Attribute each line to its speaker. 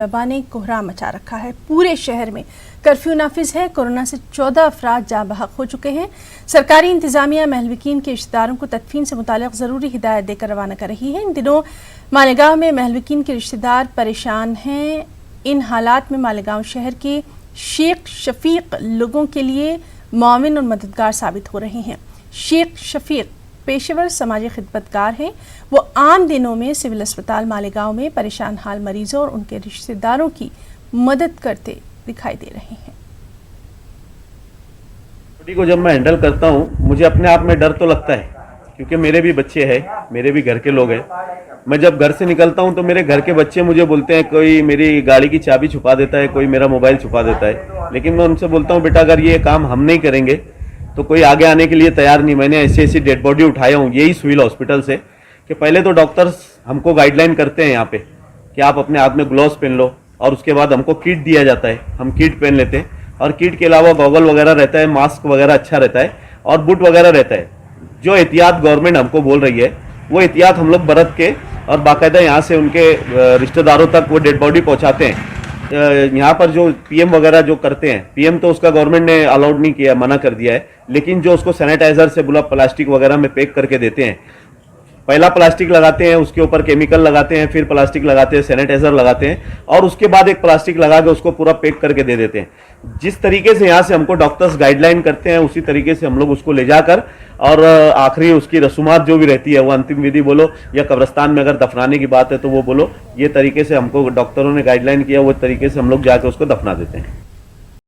Speaker 1: वबा ने कोहराम मचा रखा है। पूरे शहर में कर्फ्यू नाफिज है। कोरोना से 14 अफराद जाँ बहक हो चुके हैं। सरकारी इंतजामिया महलविकीन के रिश्तेदारों को तदफीन से मुतालिक ज़रूरी हिदायत देकर रवाना कर रही है। इन दिनों मालेगांव में महलविकीन के रिश्तेदार परेशान हैं। इन हालात में मालेगांव शहर के शेख शफीक लोगों के लिए मुआविन और मददगार साबित हो रहे हैं। शेख शफीक पेशेवर समाजी खिदमतगार हैं। वो आम दिनों में सिविल अस्पताल मालेगांव में परेशान हाल मरीजों और उनके रिश्तेदारों की मदद करते दिखाई दे रहे हैं।
Speaker 2: को जब मैं हैंडल करता हूँ मुझे अपने आप में डर तो लगता है, क्योंकि मेरे भी बच्चे हैं, मेरे भी घर के लोग हैं। मैं जब घर से निकलता हूँ तो मेरे घर के बच्चे मुझे बोलते हैं, कोई मेरी गाड़ी की चाबी छुपा देता है, कोई मेरा मोबाइल छुपा देता है। लेकिन मैं उनसे बोलता हूँ, बेटा अगर ये काम हम नहीं करेंगे तो कोई आगे आने के लिए तैयार नहीं। मैंने ऐसी डेड बॉडी उठाया हूँ यही सिविल हॉस्पिटल से, कि पहले तो डॉक्टर्स हमको गाइडलाइन करते हैं यहाँ पे कि आप अपने हाथ में ग्लोव्स पहन लो, और उसके बाद हमको किट दिया जाता है, हम किट पहन लेते हैं। और किट के अलावा गॉगल वगैरह रहता है, मास्क वगैरह अच्छा रहता है और बूट वगैरह रहता है। जो एहतियात गवर्नमेंट हमको बोल रही है वो एहतियात हम लोग बरत के और बाकायदा यहाँ से उनके रिश्तेदारों तक वो डेड बॉडी पहुँचाते हैं। यहाँ पर जो पीएम वगैरह जो करते हैं, पीएम तो उसका गवर्नमेंट ने अलाउड नहीं किया, मना कर दिया है, लेकिन जो उसको सैनिटाइजर से बुला प्लास्टिक वगैरह में पैक करके देते हैं। पहला प्लास्टिक लगाते हैं, उसके ऊपर केमिकल लगाते हैं, फिर प्लास्टिक लगाते हैं, सैनिटाइजर लगाते हैं और उसके बाद एक प्लास्टिक लगा के उसको पूरा पैक करके दे देते हैं। जिस तरीके से यहाँ से हमको डॉक्टर्स गाइडलाइन करते हैं उसी तरीके से हम लोग उसको ले जाकर और आखिरी उसकी रसूमात जो भी रहती है, वो अंतिम विधि बोलो या कब्रिस्तान में अगर दफनाने की बात है तो वो बोलो, ये तरीके से हमको डॉक्टरों ने गाइडलाइन किया, वो तरीके से हम लोग जाकर उसको दफना देते हैं।